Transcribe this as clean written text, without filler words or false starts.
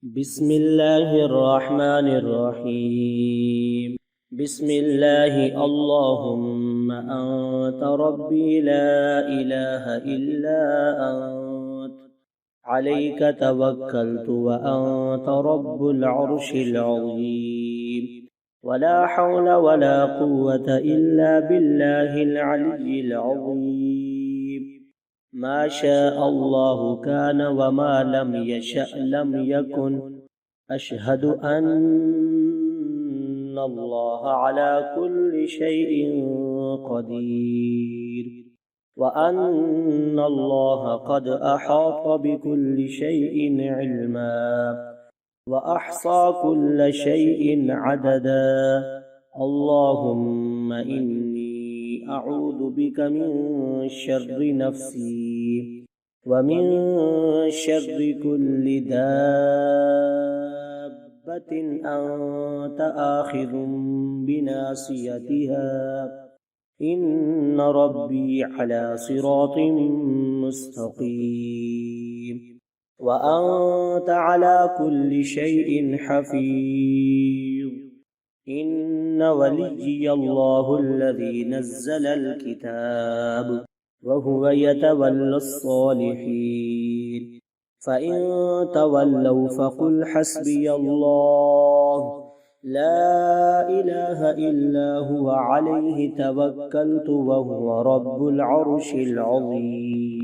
بسم الله الرحمن الرحيم. بسم الله اللهم أنت ربي لا إله إلا أنت، عليك توكلت وأنت رب العرش العظيم، ولا حول ولا قوة إلا بالله العلي العظيم. ما شاء الله كان وما لم يشأ لم يكن. أشهد أن الله على كل شيء قدير، وأن الله قد أحاط بكل شيء علما، وأحصى كل شيء عددا. اللهم إني أعوذ بك من شر نفسي، ومن شر كل دابة أنت آخذ بناصيتها، إن ربي على صراط مستقيم، وأنت على كل شيء حفيظ. إن وليي الله الذي نزل الكتاب، وهو يتولى الصالحين. فإن تولوا فقل حسبي الله لا إله إلا هو عليه توكلت وهو رب العرش العظيم.